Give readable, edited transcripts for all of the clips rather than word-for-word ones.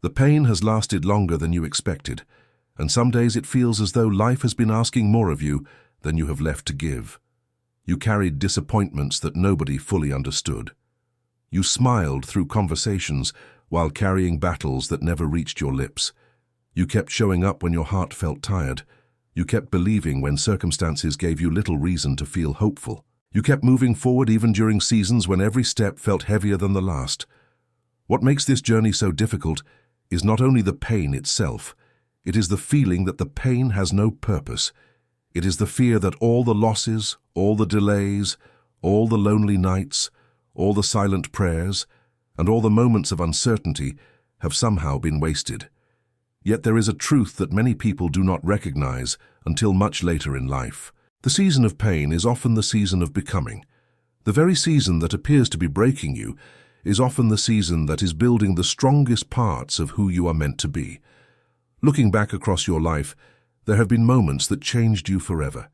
The pain has lasted longer than you expected, and some days it feels as though life has been asking more of you than you have left to give. You carried disappointments that nobody fully understood. You smiled through conversations while carrying battles that never reached your lips. You kept showing up when your heart felt tired. You kept believing when circumstances gave you little reason to feel hopeful. You kept moving forward even during seasons when every step felt heavier than the last. What makes this journey so difficult is not only the pain itself, it is the feeling that the pain has no purpose. It is the fear that all the losses, all the delays, all the lonely nights, all the silent prayers, and all the moments of uncertainty have somehow been wasted. Yet there is a truth that many people do not recognize until much later in life. The season of pain is often the season of becoming. The very season that appears to be breaking you is often the season that is building the strongest parts of who you are meant to be. Looking back across your life, there have been moments that changed you forever.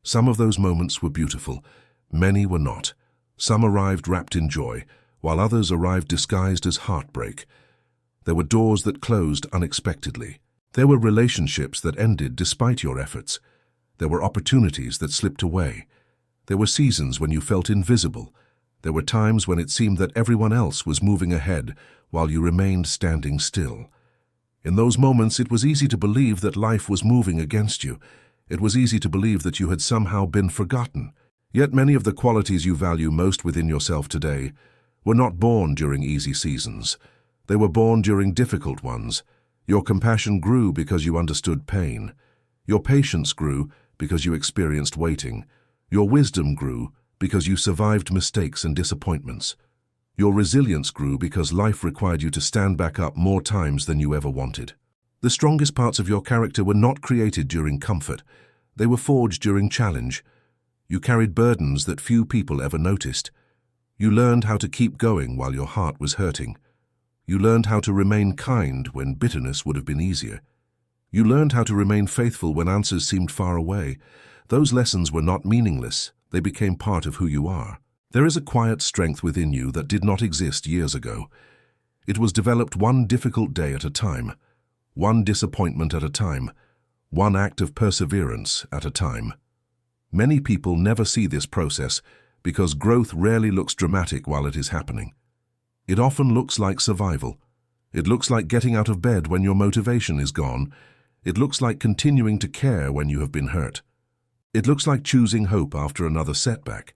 Some of those moments were beautiful, many were not. Some arrived wrapped in joy, while others arrived disguised as heartbreak. There were doors that closed unexpectedly. There were relationships that ended despite your efforts. There were opportunities that slipped away. There were seasons when you felt invisible. There were times when it seemed that everyone else was moving ahead while you remained standing still. In those moments, it was easy to believe that life was moving against you. It was easy to believe that you had somehow been forgotten. Yet many of the qualities you value most within yourself today were not born during easy seasons. They were born during difficult ones. Your compassion grew because you understood pain. Your patience grew because you experienced waiting. Your wisdom grew because you survived mistakes and disappointments. Your resilience grew because life required you to stand back up more times than you ever wanted. The strongest parts of your character were not created during comfort. They were forged during challenge. You carried burdens that few people ever noticed. You learned how to keep going while your heart was hurting. You learned how to remain kind when bitterness would have been easier. You learned how to remain faithful when answers seemed far away. Those lessons were not meaningless. They became part of who you are. There is a quiet strength within you that did not exist years ago. It was developed one difficult day at a time, one disappointment at a time, one act of perseverance at a time. Many people never see this process because growth rarely looks dramatic while it is happening. It often looks like survival. It looks like getting out of bed when your motivation is gone. It looks like continuing to care when you have been hurt. It looks like choosing hope after another setback.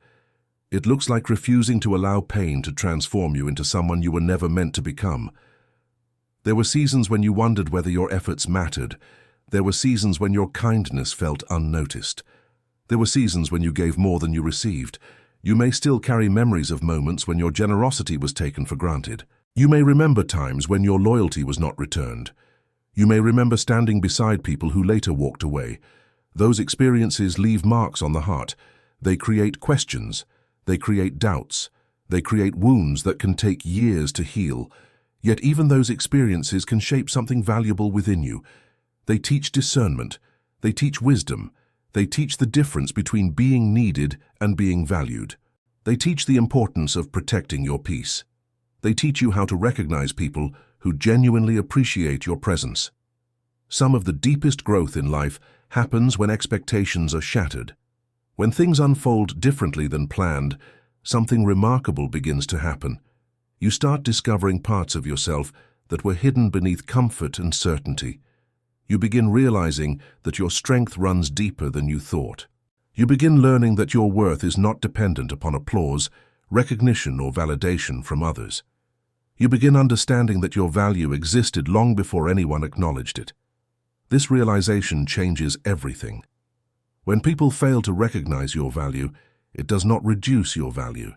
It looks like refusing to allow pain to transform you into someone you were never meant to become. There were seasons when you wondered whether your efforts mattered. There were seasons when your kindness felt unnoticed. There were seasons when you gave more than you received. You may still carry memories of moments when your generosity was taken for granted. You may remember times when your loyalty was not returned. You may remember standing beside people who later walked away. Those experiences leave marks on the heart. They create questions. They create doubts. They create wounds that can take years to heal. Yet even those experiences can shape something valuable within you. They teach discernment. They teach wisdom. They teach the difference between being needed and being valued. They teach the importance of protecting your peace. They teach you how to recognize people who genuinely appreciate your presence. Some of the deepest growth in life happens when expectations are shattered. When things unfold differently than planned, something remarkable begins to happen. You start discovering parts of yourself that were hidden beneath comfort and certainty. You begin realizing that your strength runs deeper than you thought. You begin learning that your worth is not dependent upon applause, recognition, or validation from others. You begin understanding that your value existed long before anyone acknowledged it. This realization changes everything. When people fail to recognize your value, it does not reduce your value.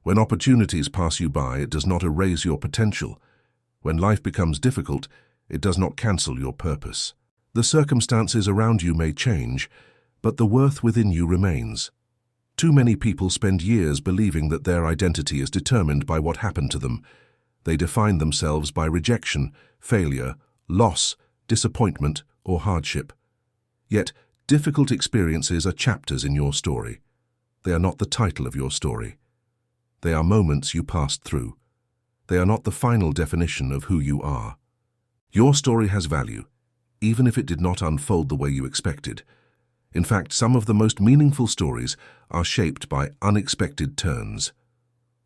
When opportunities pass you by, it does not erase your potential. When life becomes difficult, it does not cancel your purpose. The circumstances around you may change, but the worth within you remains. Too many people spend years believing that their identity is determined by what happened to them. They define themselves by rejection, failure, loss, disappointment, or hardship. Yet, difficult experiences are chapters in your story. They are not the title of your story. They are moments you passed through. They are not the final definition of who you are. Your story has value, even if it did not unfold the way you expected. In fact, some of the most meaningful stories are shaped by unexpected turns.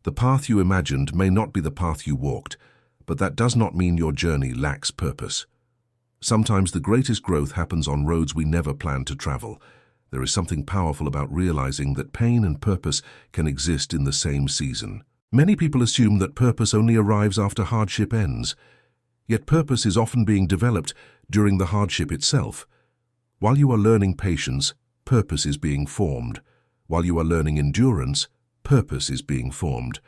The path you imagined may not be the path you walked, but that does not mean your journey lacks purpose. Sometimes the greatest growth happens on roads we never planned to travel. There is something powerful about realizing that pain and purpose can exist in the same season. Many people assume that purpose only arrives after hardship ends. Yet purpose is often being developed during the hardship itself. While you are learning patience, purpose is being formed. While you are learning endurance, purpose is being formed.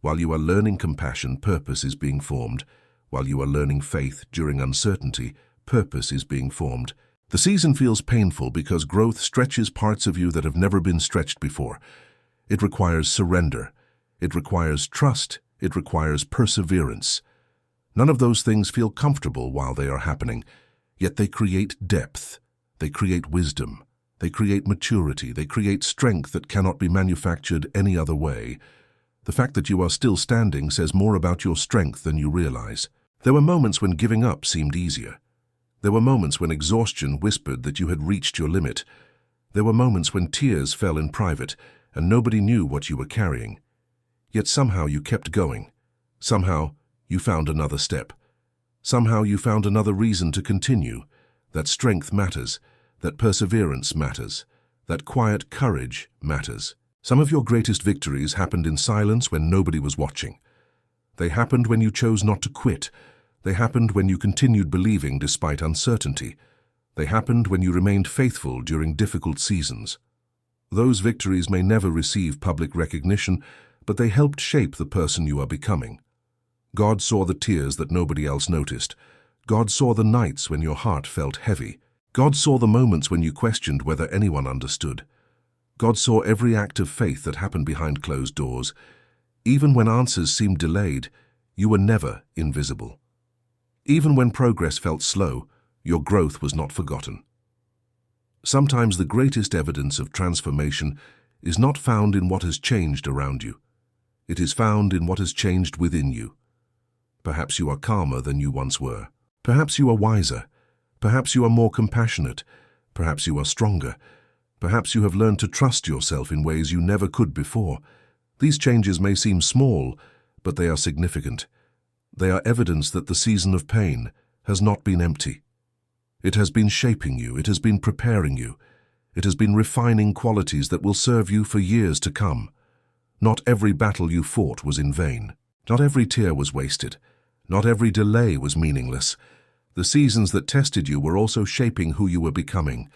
While you are learning compassion, purpose is being formed. While you are learning faith during uncertainty, purpose is being formed. The season feels painful because growth stretches parts of you that have never been stretched before. It requires surrender. It requires trust. It requires perseverance. None of those things feel comfortable while they are happening, yet they create depth. They create wisdom. They create maturity. They create strength that cannot be manufactured any other way. The fact that you are still standing says more about your strength than you realize. There were moments when giving up seemed easier. There were moments when exhaustion whispered that you had reached your limit. There were moments when tears fell in private and nobody knew what you were carrying. Yet somehow you kept going. Somehow you found another step. Somehow you found another reason to continue. That strength matters. That perseverance matters. That quiet courage matters. Some of your greatest victories happened in silence when nobody was watching. They happened when you chose not to quit. They happened when you continued believing despite uncertainty. They happened when you remained faithful during difficult seasons. Those victories may never receive public recognition, but they helped shape the person you are becoming. God saw the tears that nobody else noticed. God saw the nights when your heart felt heavy. God saw the moments when you questioned whether anyone understood. God saw every act of faith that happened behind closed doors. Even when answers seemed delayed, you were never invisible. Even when progress felt slow, your growth was not forgotten. Sometimes the greatest evidence of transformation is not found in what has changed around you. It is found in what has changed within you. Perhaps you are calmer than you once were. Perhaps you are wiser. Perhaps you are more compassionate. Perhaps you are stronger. Perhaps you have learned to trust yourself in ways you never could before. These changes may seem small, but they are significant. They are evidence that the season of pain has not been empty. It has been shaping you. It has been preparing you. It has been refining qualities that will serve you for years to come. Not every battle you fought was in vain. Not every tear was wasted. Not every delay was meaningless. The seasons that tested you were also shaping who you were becoming.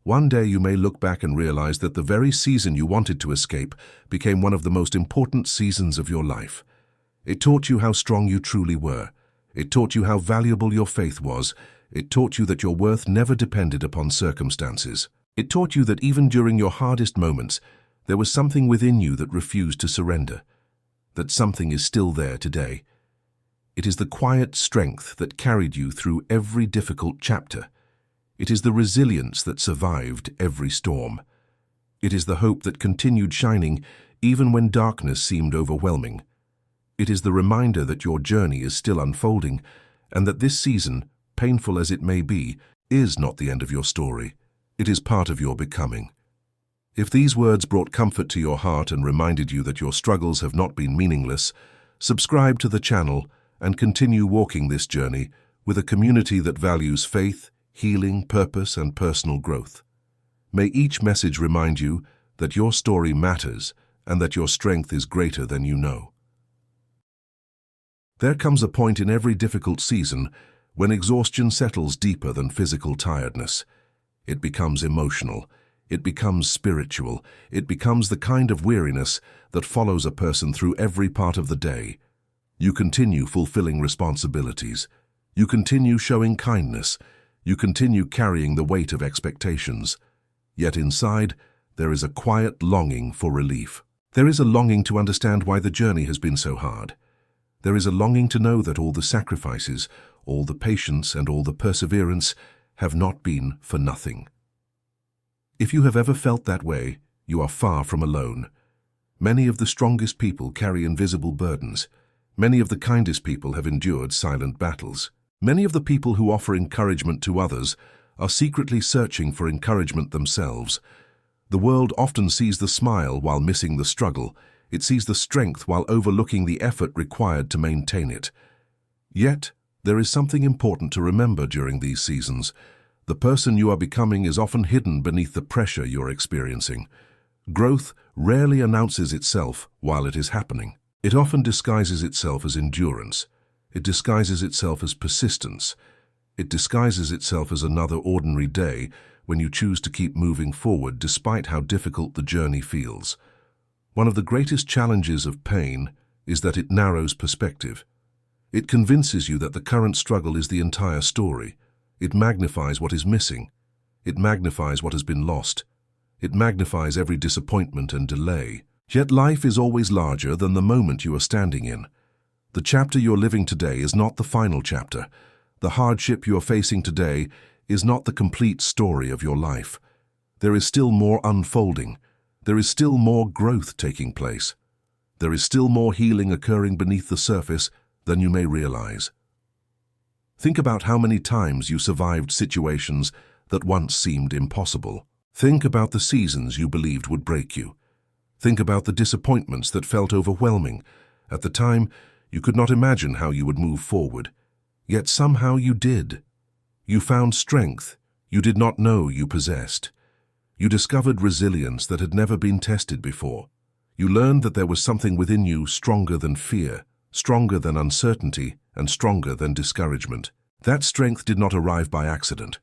One day you may look back and realize that the very season you wanted to escape became one of the most important seasons of your life. It taught you how strong you truly were. It taught you how valuable your faith was. It taught you that your worth never depended upon circumstances. It taught you that even during your hardest moments, there was something within you that refused to surrender. That something is still there today. It is the quiet strength that carried you through every difficult chapter. It is the resilience that survived every storm. It is the hope that continued shining even when darkness seemed overwhelming. It is the reminder that your journey is still unfolding and that this season, painful as it may be, is not the end of your story. It is part of your becoming. If these words brought comfort to your heart and reminded you that your struggles have not been meaningless, subscribe to the channel and continue walking this journey with a community that values faith, healing, purpose, and personal growth. May each message remind you that your story matters and that your strength is greater than you know. There comes a point in every difficult season when exhaustion settles deeper than physical tiredness. It becomes emotional. It becomes spiritual. It becomes the kind of weariness that follows a person through every part of the day. You continue fulfilling responsibilities. You continue showing kindness. You continue carrying the weight of expectations. Yet inside, there is a quiet longing for relief. There is a longing to understand why the journey has been so hard. There is a longing to know that all the sacrifices, all the patience, and all the perseverance have not been for nothing. If you have ever felt that way, you are far from alone. Many of the strongest people carry invisible burdens. Many of the kindest people have endured silent battles. Many of the people who offer encouragement to others are secretly searching for encouragement themselves. The world often sees the smile while missing the struggle. It sees the strength while overlooking the effort required to maintain it. Yet, there is something important to remember during these seasons. The person you are becoming is often hidden beneath the pressure you're experiencing. Growth rarely announces itself while it is happening. It often disguises itself as endurance. It disguises itself as persistence. It disguises itself as another ordinary day when you choose to keep moving forward despite how difficult the journey feels. One of the greatest challenges of pain is that it narrows perspective. It convinces you that the current struggle is the entire story. It magnifies what is missing. It magnifies what has been lost. It magnifies every disappointment and delay. Yet life is always larger than the moment you are standing in. The chapter you're living today is not the final chapter. The hardship you are facing today is not the complete story of your life. There is still more unfolding. There is still more growth taking place. There is still more healing occurring beneath the surface than you may realize. Think about how many times you survived situations that once seemed impossible. Think about the seasons you believed would break you. Think about the disappointments that felt overwhelming. At the time, you could not imagine how you would move forward. Yet somehow you did. You found strength you did not know you possessed. You discovered resilience that had never been tested before. You learned that there was something within you stronger than fear, stronger than uncertainty, and stronger than discouragement. That strength did not arrive by accident.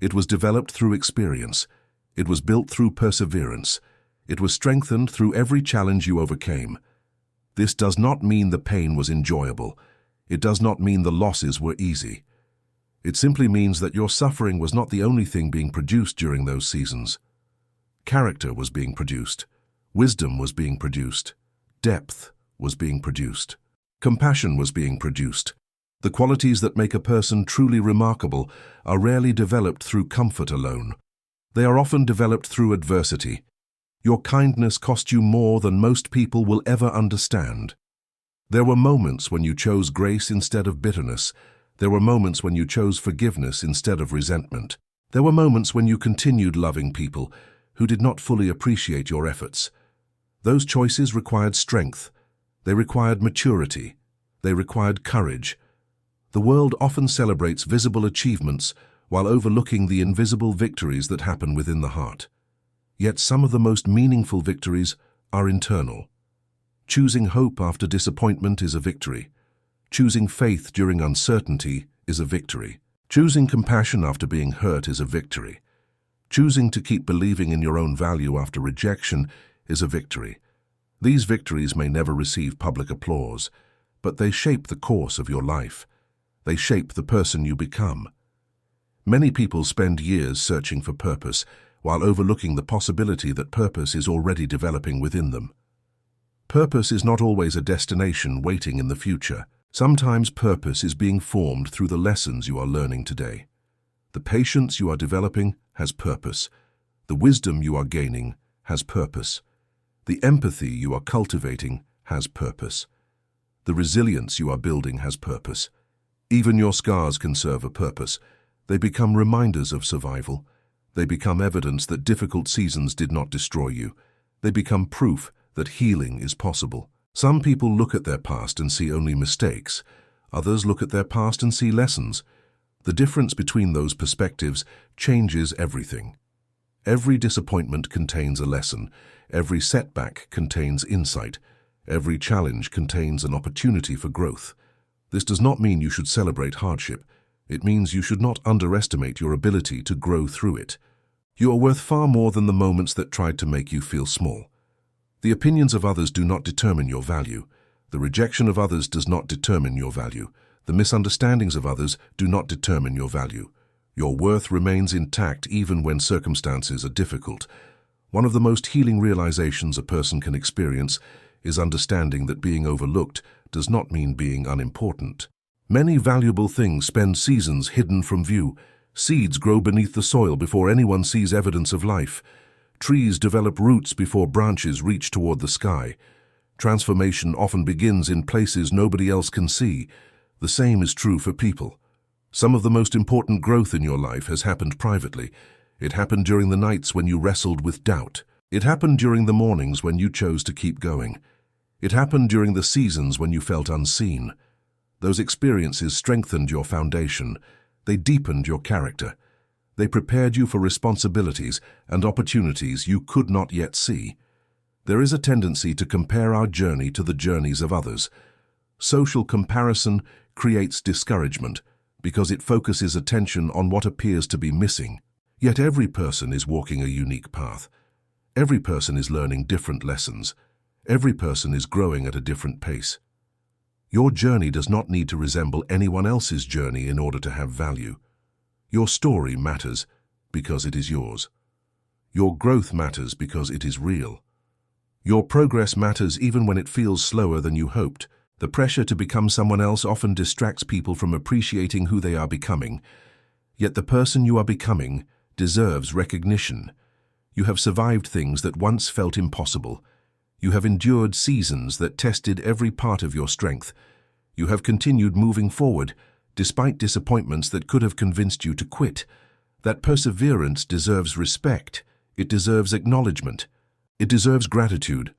It was developed through experience. It was built through perseverance. It was strengthened through every challenge you overcame. This does not mean the pain was enjoyable. It does not mean the losses were easy. It simply means that your suffering was not the only thing being produced during those seasons. Character was being produced. Wisdom was being produced. Depth was being produced. Compassion was being produced. The qualities that make a person truly remarkable are rarely developed through comfort alone. They are often developed through adversity. Your kindness cost you more than most people will ever understand. There were moments when you chose grace instead of bitterness. There were moments when you chose forgiveness instead of resentment. There were moments when you continued loving people who did not fully appreciate your efforts. Those choices required strength. They required maturity. They required courage. The world often celebrates visible achievements while overlooking the invisible victories that happen within the heart. Yet some of the most meaningful victories are internal. Choosing hope after disappointment is a victory. Choosing faith during uncertainty is a victory. Choosing compassion after being hurt is a victory. Choosing to keep believing in your own value after rejection is a victory. These victories may never receive public applause, but they shape the course of your life. They shape the person you become. Many people spend years searching for purpose, while overlooking the possibility that purpose is already developing within them. Purpose is not always a destination waiting in the future. Sometimes purpose is being formed through the lessons you are learning today. The patience you are developing has purpose. The wisdom you are gaining has purpose. The empathy you are cultivating has purpose. The resilience you are building has purpose. Even your scars can serve a purpose. They become reminders of survival. They become evidence that difficult seasons did not destroy you. They become proof that healing is possible. Some people look at their past and see only mistakes. Others look at their past and see lessons. The difference between those perspectives changes everything. Every disappointment contains a lesson. Every setback contains insight. Every challenge contains an opportunity for growth. This does not mean you should celebrate hardship. It means you should not underestimate your ability to grow through it. You are worth far more than the moments that tried to make you feel small. The opinions of others do not determine your value. The rejection of others does not determine your value. The misunderstandings of others do not determine your value. Your worth remains intact even when circumstances are difficult. One of the most healing realizations a person can experience is understanding that being overlooked does not mean being unimportant. Many valuable things spend seasons hidden from view. Seeds grow beneath the soil before anyone sees evidence of life. Trees develop roots before branches reach toward the sky. Transformation often begins in places nobody else can see. The same is true for people. Some of the most important growth in your life has happened privately. It happened during the nights when you wrestled with doubt. It happened during the mornings when you chose to keep going. It happened during the seasons when you felt unseen. Those experiences strengthened your foundation. They deepened your character. They prepared you for responsibilities and opportunities you could not yet see. There is a tendency to compare our journey to the journeys of others. Social comparison creates discouragement because it focuses attention on what appears to be missing. Yet every person is walking a unique path. Every person is learning different lessons. Every person is growing at a different pace. Your journey does not need to resemble anyone else's journey in order to have value. Your story matters because it is yours. Your growth matters because it is real. Your progress matters even when it feels slower than you hoped. The pressure to become someone else often distracts people from appreciating who they are becoming. Yet the person you are becoming deserves recognition. You have survived things that once felt impossible. You have endured seasons that tested every part of your strength. You have continued moving forward, despite disappointments that could have convinced you to quit. That perseverance deserves respect. It deserves acknowledgement. It deserves gratitude.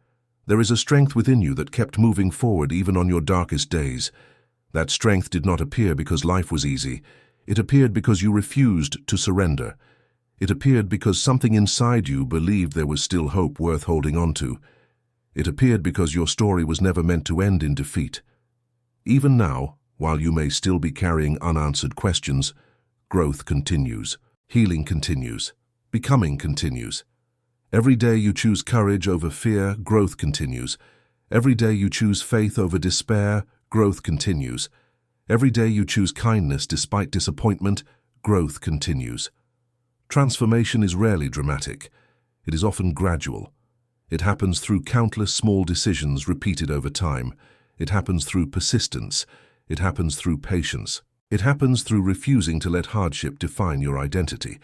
There is a strength within you that kept moving forward even on your darkest days. That strength did not appear because life was easy. It appeared because you refused to surrender. It appeared because something inside you believed there was still hope worth holding on to. It appeared because your story was never meant to end in defeat. Even now, while you may still be carrying unanswered questions, growth continues, healing continues, becoming continues. Every day you choose courage over fear, growth continues. Every day you choose faith over despair, growth continues. Every day you choose kindness despite disappointment, growth continues. Transformation is rarely dramatic. It is often gradual. It happens through countless small decisions repeated over time. It happens through persistence. It happens through patience. It happens through refusing to let hardship define your identity.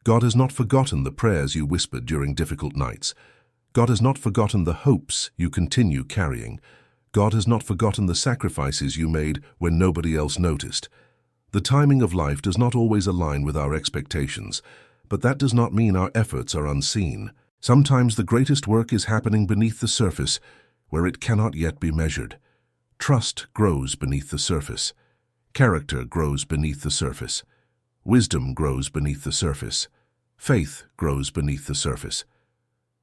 God has not forgotten the prayers you whispered during difficult nights. God has not forgotten the hopes you continue carrying. God has not forgotten the sacrifices you made when nobody else noticed. The timing of life does not always align with our expectations, but that does not mean our efforts are unseen. Sometimes the greatest work is happening beneath the surface, where it cannot yet be measured. Trust grows beneath the surface. Character grows beneath the surface. Wisdom grows beneath the surface. Faith grows beneath the surface.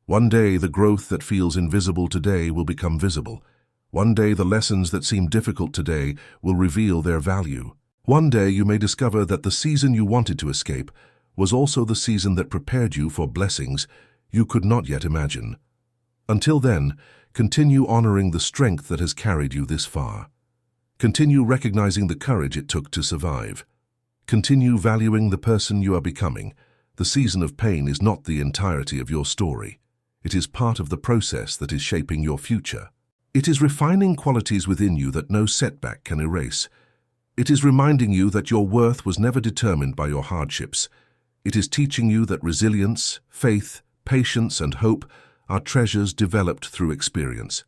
One day, the growth that feels invisible today will become visible. One day, the lessons that seem difficult today will reveal their value. One day, you may discover that the season you wanted to escape was also the season that prepared you for blessings you could not yet imagine. Until then, continue honoring the strength that has carried you this far. Continue recognizing the courage it took to survive. Continue valuing the person you are becoming. The season of pain is not the entirety of your story. It is part of the process that is shaping your future. It is refining qualities within you that no setback can erase. It is reminding you that your worth was never determined by your hardships. It is teaching you that resilience, faith, patience, and hope are treasures developed through experience.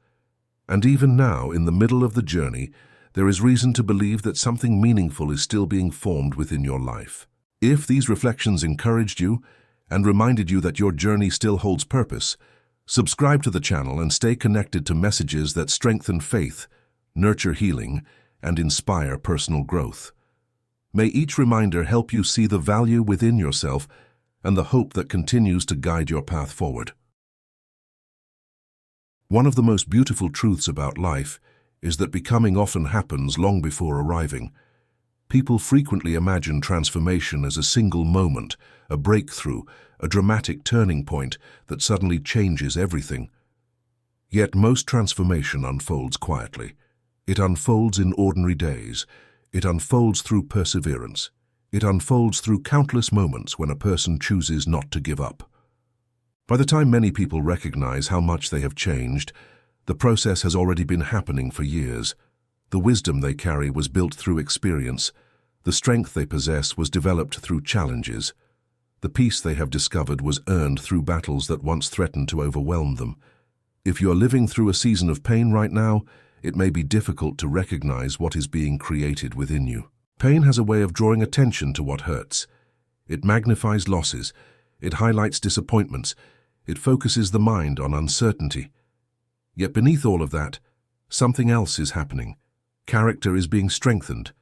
And even now, in the middle of the journey, there is reason to believe that something meaningful is still being formed within your life. If these reflections encouraged you and reminded you that your journey still holds purpose, subscribe to the channel and stay connected to messages that strengthen faith, nurture healing, and inspire personal growth. May each reminder help you see the value within yourself and the hope that continues to guide your path forward. One of the most beautiful truths about life is that becoming often happens long before arriving. People frequently imagine transformation as a single moment, a breakthrough, a dramatic turning point that suddenly changes everything. Yet most transformation unfolds quietly. It unfolds in ordinary days. It unfolds through perseverance. It unfolds through countless moments when a person chooses not to give up. By the time many people recognize how much they have changed, the process has already been happening for years. The wisdom they carry was built through experience. The strength they possess was developed through challenges. The peace they have discovered was earned through battles that once threatened to overwhelm them. If you are living through a season of pain right now, it may be difficult to recognize what is being created within you. Pain has a way of drawing attention to what hurts. It magnifies losses. It highlights disappointments. It focuses the mind on uncertainty. Yet beneath all of that, something else is happening. Character is being strengthened.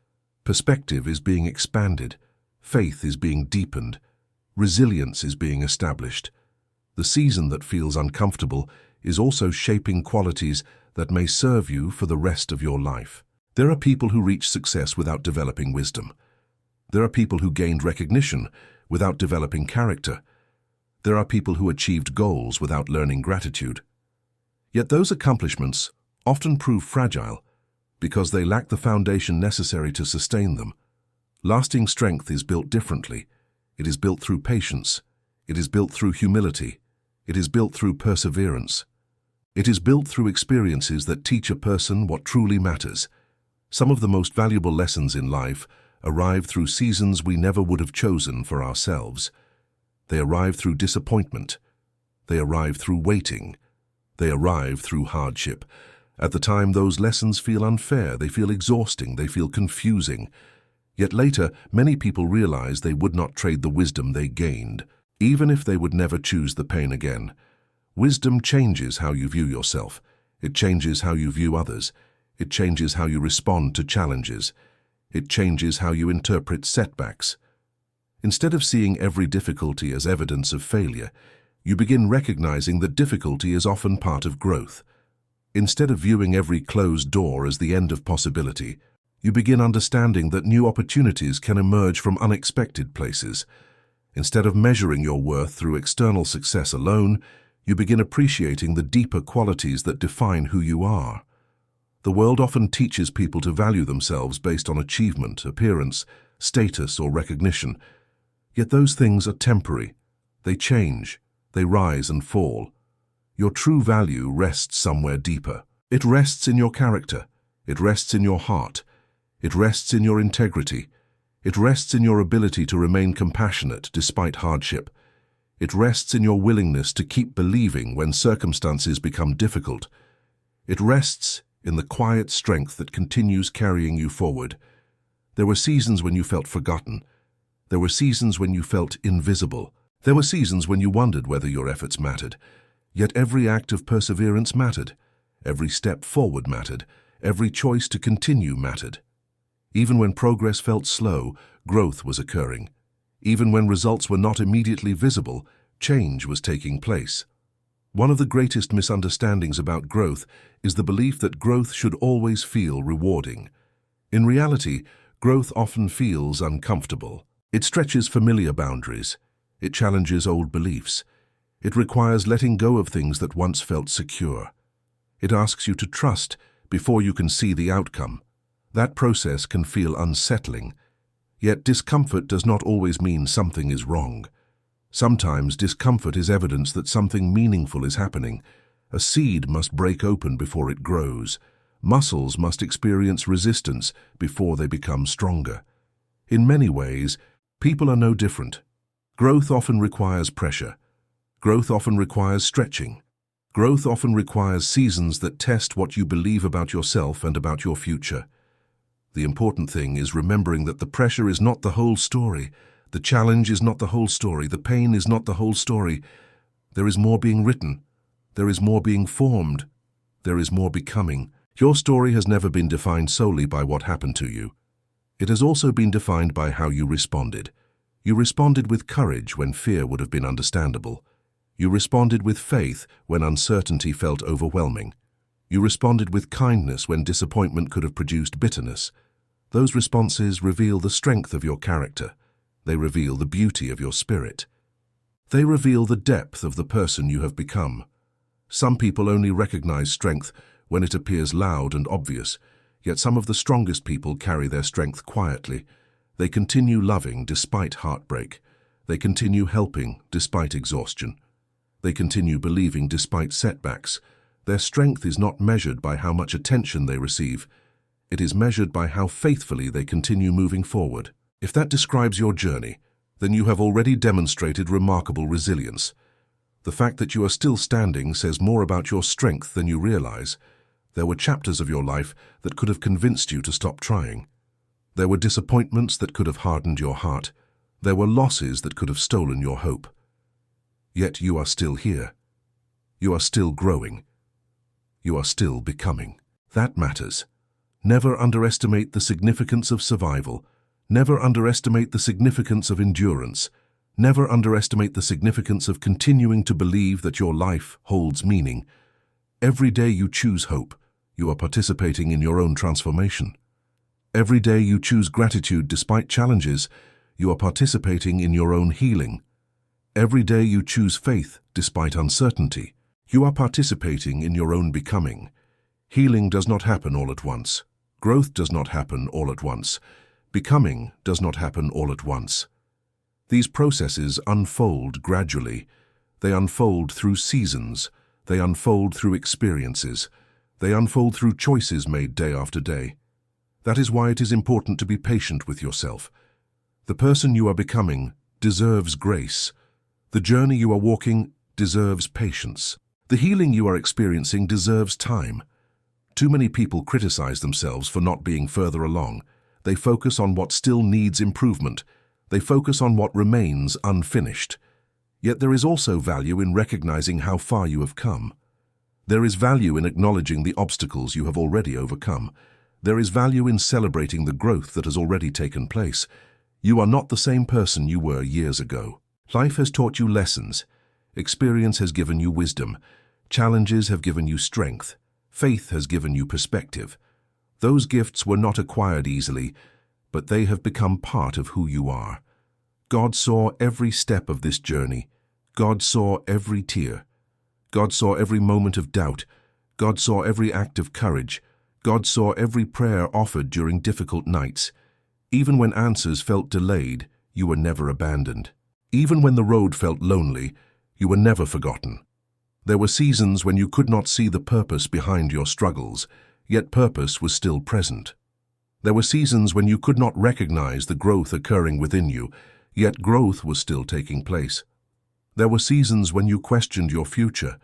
Perspective is being expanded. Faith is being deepened. Resilience is being established. The season that feels uncomfortable is also shaping qualities that may serve you for the rest of your life. There are people who reach success without developing wisdom. There are people who gained recognition without developing character. There are people who achieved goals without learning gratitude. Yet those accomplishments often prove fragile because they lack the foundation necessary to sustain them. Lasting strength is built differently. It is built through patience. It is built through humility. It is built through perseverance. It is built through experiences that teach a person what truly matters. Some of the most valuable lessons in life arrive through seasons we never would have chosen for ourselves. They arrive through disappointment. They arrive through waiting. They arrive through hardship. At the time, those lessons feel unfair, they feel exhausting, they feel confusing. Yet later, many people realize they would not trade the wisdom they gained, even if they would never choose the pain again. Wisdom changes how you view yourself. It changes how you view others. It changes how you respond to challenges. It changes how you interpret setbacks. Instead of seeing every difficulty as evidence of failure, you begin recognizing that difficulty is often part of growth. Instead of viewing every closed door as the end of possibility, you begin understanding that new opportunities can emerge from unexpected places. Instead of measuring your worth through external success alone, you begin appreciating the deeper qualities that define who you are. The world often teaches people to value themselves based on achievement, appearance, status, or recognition. Yet those things are temporary. They change. They rise and fall. Your true value rests somewhere deeper. It rests in your character. It rests in your heart. It rests in your integrity. It rests in your ability to remain compassionate despite hardship. It rests in your willingness to keep believing when circumstances become difficult. It rests in the quiet strength that continues carrying you forward. There were seasons when you felt forgotten. There were seasons when you felt invisible. There were seasons when you wondered whether your efforts mattered. Yet every act of perseverance mattered. Every step forward mattered. Every choice to continue mattered. Even when progress felt slow, growth was occurring. Even when results were not immediately visible, change was taking place. One of the greatest misunderstandings about growth is the belief that growth should always feel rewarding. In reality, growth often feels uncomfortable. It stretches familiar boundaries. It challenges old beliefs. It requires letting go of things that once felt secure. It asks you to trust before you can see the outcome. That process can feel unsettling. Yet discomfort does not always mean something is wrong. Sometimes discomfort is evidence that something meaningful is happening. A seed must break open before it grows. Muscles must experience resistance before they become stronger. In many ways, people are no different. Growth often requires pressure. Growth often requires stretching. Growth often requires seasons that test what you believe about yourself and about your future. The important thing is remembering that the pressure is not the whole story. The challenge is not the whole story. The pain is not the whole story. There is more being written. There is more being formed. There is more becoming. Your story has never been defined solely by what happened to you. It has also been defined by how you responded. You responded with courage when fear would have been understandable. You responded with faith when uncertainty felt overwhelming. You responded with kindness when disappointment could have produced bitterness. Those responses reveal the strength of your character. They reveal the beauty of your spirit. They reveal the depth of the person you have become. Some people only recognize strength when it appears loud and obvious, yet some of the strongest people carry their strength quietly. They continue loving despite heartbreak. They continue helping despite exhaustion. They continue believing despite setbacks. Their strength is not measured by how much attention they receive. It is measured by how faithfully they continue moving forward. If that describes your journey, then you have already demonstrated remarkable resilience. The fact that you are still standing says more about your strength than you realize. There were chapters of your life that could have convinced you to stop trying. There were disappointments that could have hardened your heart. There were losses that could have stolen your hope. Yet you are still here. You are still growing. You are still becoming. That matters. Never underestimate the significance of survival. Never underestimate the significance of endurance. Never underestimate the significance of continuing to believe that your life holds meaning. Every day you choose hope, you are participating in your own transformation. Every day you choose gratitude despite challenges, you are participating in your own healing. Every day you choose faith despite uncertainty, you are participating in your own becoming. Healing does not happen all at once. Growth does not happen all at once. Becoming does not happen all at once. These processes unfold gradually. They unfold through seasons. They unfold through experiences. They unfold through choices made day after day. That is why it is important to be patient with yourself. The person you are becoming deserves grace. The journey you are walking deserves patience. The healing you are experiencing deserves time. Too many people criticize themselves for not being further along. They focus on what still needs improvement. They focus on what remains unfinished. Yet there is also value in recognizing how far you have come. There is value in acknowledging the obstacles you have already overcome. There is value in celebrating the growth that has already taken place. You are not the same person you were years ago. Life has taught you lessons. Experience has given you wisdom. Challenges have given you strength. Faith has given you perspective. Those gifts were not acquired easily, but they have become part of who you are. God saw every step of this journey. God saw every tear. God saw every moment of doubt. God saw every act of courage. God saw every prayer offered during difficult nights. Even when answers felt delayed, you were never abandoned. Even when the road felt lonely, you were never forgotten. There were seasons when you could not see the purpose behind your struggles, yet purpose was still present. There were seasons when you could not recognize the growth occurring within you, yet growth was still taking place. There were seasons when you questioned your future,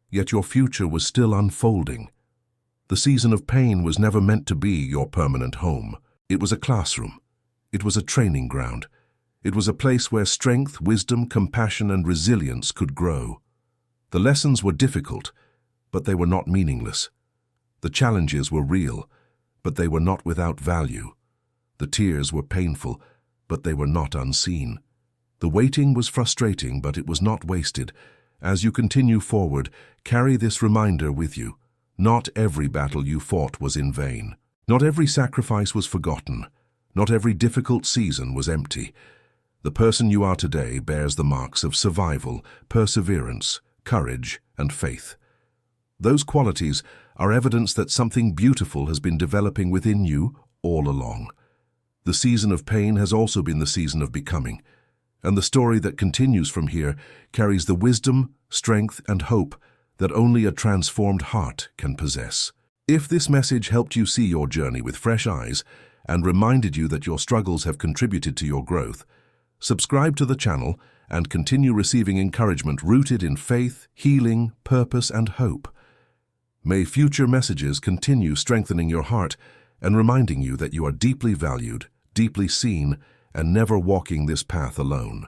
yet your future was still unfolding. The season of pain was never meant to be your permanent home. It was a classroom. It was a training ground. It was a place where strength, wisdom, compassion, and resilience could grow. The lessons were difficult, but they were not meaningless. The challenges were real, but they were not without value. The tears were painful, but they were not unseen. The waiting was frustrating, but it was not wasted. As you continue forward, carry this reminder with you. Not every battle you fought was in vain. Not every sacrifice was forgotten. Not every difficult season was empty. The person you are today bears the marks of survival, perseverance, courage, and faith. Those qualities are evidence that something beautiful has been developing within you all along. The season of pain has also been the season of becoming, and the story that continues from here carries the wisdom, strength, and hope that only a transformed heart can possess. If this message helped you see your journey with fresh eyes and reminded you that your struggles have contributed to your growth, subscribe to the channel and continue receiving encouragement rooted in faith, healing, purpose, and hope. May future messages continue strengthening your heart and reminding you that you are deeply valued, deeply seen, and never walking this path alone.